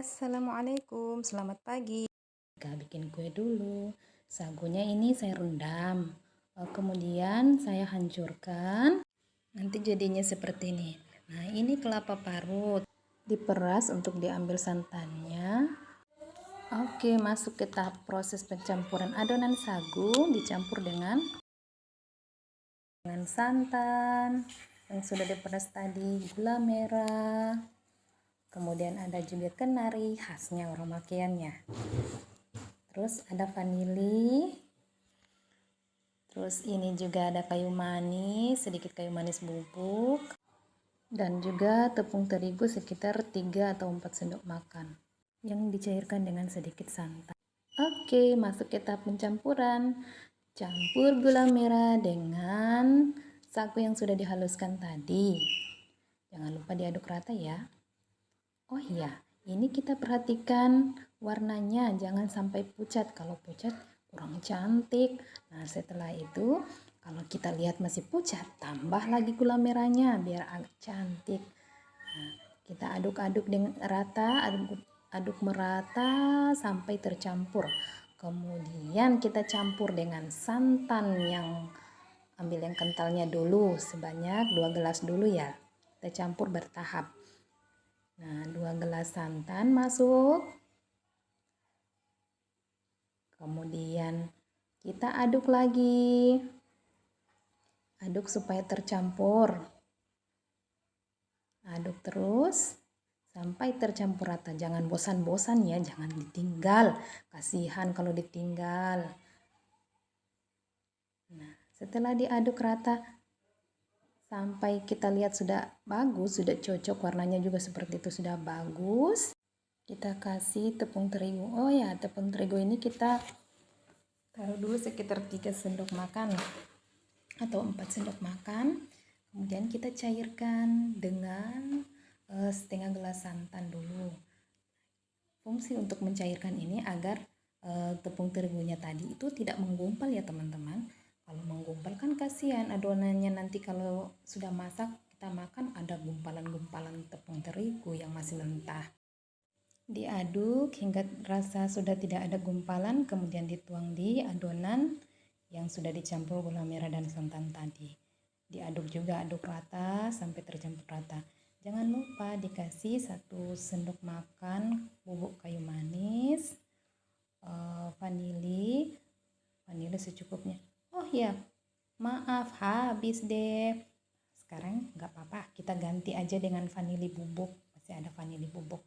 Assalamualaikum, selamat pagi. Kita bikin kue dulu. Sagunya ini saya rendam. Kemudian saya hancurkan. Nanti jadinya seperti ini. Nah, ini kelapa parut. Diperas untuk diambil santannya. Oke, masuk ke tahap proses pencampuran adonan sagu dicampur dengan santan yang sudah diperas tadi, gula merah. Kemudian ada juga kenari, khasnya orang makiannya. Terus ada vanili. Terus ini juga ada kayu manis, sedikit kayu manis bubuk. Dan juga tepung terigu sekitar 3 atau 4 sendok makan yang dicairkan dengan sedikit santan. Oke, masuk ke tahap pencampuran. Campur gula merah dengan sagu yang sudah dihaluskan tadi. Jangan lupa diaduk rata ya. Oh iya, ini kita perhatikan warnanya, jangan sampai pucat. Kalau pucat kurang cantik. Nah, setelah itu kalau kita lihat masih pucat, tambah lagi gula merahnya biar agak cantik. Nah, kita aduk-aduk dengan rata, aduk merata sampai tercampur. Kemudian kita campur dengan santan yang ambil yang kentalnya dulu, sebanyak 2 gelas dulu ya. Kita campur bertahap. Nah, 2 gelas santan masuk. Kemudian kita aduk lagi. Aduk supaya tercampur. Aduk terus sampai tercampur rata. Jangan bosan-bosan ya, jangan ditinggal. Kasihan kalau ditinggal. Nah, setelah diaduk rata sampai kita lihat sudah bagus, sudah cocok, warnanya juga seperti itu sudah bagus. Kita kasih tepung terigu. Oh ya, tepung terigu ini kita taruh dulu sekitar 3 sendok makan atau 4 sendok makan. Kemudian kita cairkan dengan setengah gelas santan dulu. Fungsi untuk mencairkan ini agar tepung terigunya tadi itu tidak menggumpal ya teman-teman. Kalau menggumpal kan kasihan adonannya, nanti kalau sudah masak kita makan ada gumpalan-gumpalan tepung terigu yang masih mentah. Diaduk hingga rasa sudah tidak ada gumpalan, kemudian dituang di adonan yang sudah dicampur gula merah dan santan tadi. Diaduk juga, aduk rata sampai tercampur rata. Jangan lupa dikasih 1 sendok makan bubuk kayu manis, vanili secukupnya. Oh ya, maaf habis deh. Sekarang nggak apa-apa, kita ganti aja dengan vanili bubuk, masih ada vanili bubuk.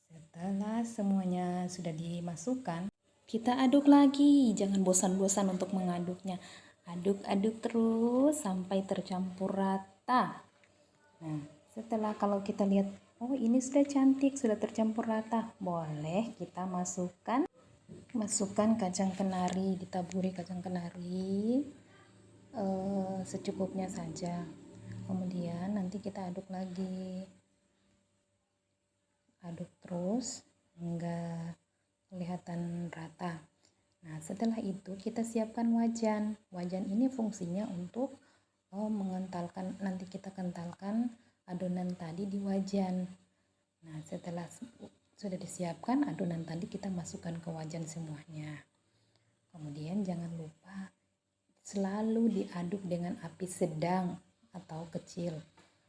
Setelah semuanya sudah dimasukkan, kita aduk lagi. Jangan bosan-bosan untuk mengaduknya. Aduk-aduk terus sampai tercampur rata. Nah, setelah kalau kita lihat, oh ini sudah cantik, sudah tercampur rata, boleh kita masukkan kacang kenari, ditaburi kacang kenari secukupnya saja. Kemudian nanti kita aduk lagi. Aduk terus hingga kelihatan rata. Nah, setelah itu kita siapkan wajan. Wajan ini fungsinya untuk mengentalkan, nanti kita kentalkan adonan tadi di wajan. Nah, setelah sudah disiapkan adonan tadi, kita masukkan ke wajan semuanya. Kemudian jangan lupa selalu diaduk dengan api sedang atau kecil,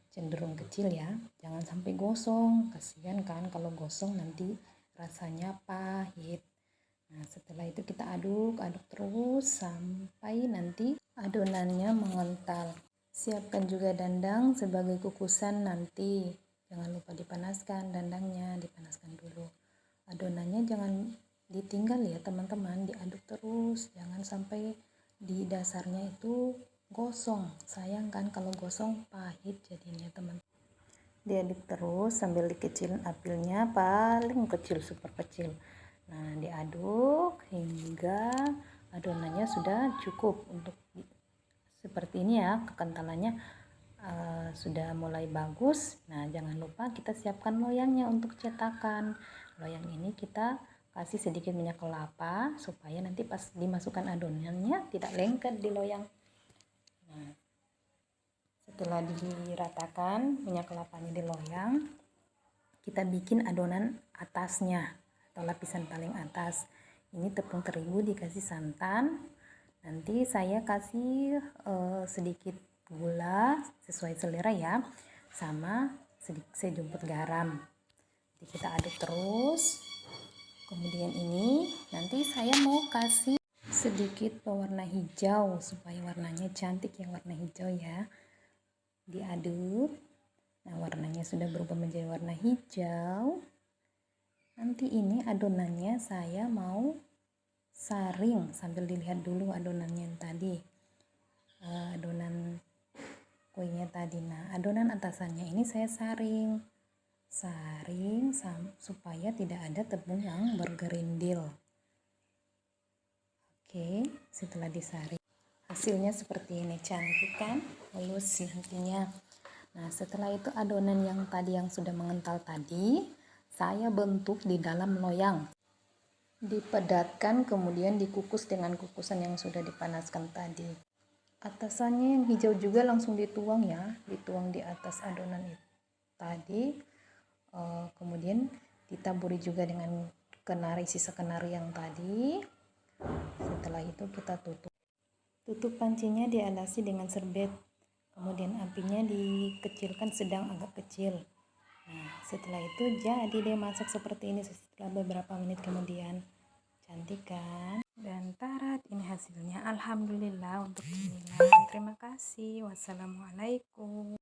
cenderung kecil ya, jangan sampai gosong. Kasihan kan kalau gosong nanti rasanya pahit. Nah, setelah itu kita aduk terus sampai nanti adonannya mengental. Siapkan juga dandang sebagai kukusan nanti. Jangan lupa dipanaskan dandangnya, dipanaskan dulu. Adonannya jangan ditinggal ya teman-teman, diaduk terus, jangan sampai di dasarnya itu gosong. Sayang kan kalau gosong, pahit jadinya teman. Diaduk terus sambil dikecilin apinya, paling kecil, super kecil. Nah, diaduk hingga adonannya sudah cukup untuk seperti ini ya, kekentalannya sudah mulai bagus. Nah, jangan lupa kita siapkan loyangnya untuk cetakan. Loyang ini kita kasih sedikit minyak kelapa supaya nanti pas dimasukkan adonannya tidak lengket di loyang. Nah, setelah diratakan minyak kelapanya di loyang, kita bikin adonan atasnya atau lapisan paling atas. Ini tepung terigu dikasih santan. Nanti saya kasih sedikit gula sesuai selera ya, sama sedikit sejumput garam. Jadi kita aduk terus. Kemudian ini nanti saya mau kasih sedikit pewarna hijau supaya warnanya cantik ya, warna hijau ya. Diaduk. Nah, warnanya sudah berubah menjadi warna hijau. Nanti ini adonannya saya mau saring sambil dilihat dulu adonannya yang tadi. Adonan kuenya tadi. Nah, adonan atasannya ini saya saring supaya tidak ada tepung yang bergerindil. Oke, setelah disaring hasilnya seperti ini, cantik kan, halus nantinya. Nah, setelah itu adonan yang tadi yang sudah mengental tadi saya bentuk di dalam loyang, dipedatkan kemudian dikukus dengan kukusan yang sudah dipanaskan tadi. Atasannya yang hijau juga langsung dituang ya, dituang di atas adonan itu tadi. Kemudian ditaburi juga dengan kenari, sisa kenari yang tadi. Setelah itu kita tutup pancinya, dialasi dengan serbet, kemudian apinya dikecilkan sedang agak kecil. Nah, setelah itu jadi deh masak seperti ini. Setelah beberapa menit kemudian, cantik kan? Dan tarat, ini hasilnya. Alhamdulillah untuk cemilan. Terima kasih. Wassalamualaikum.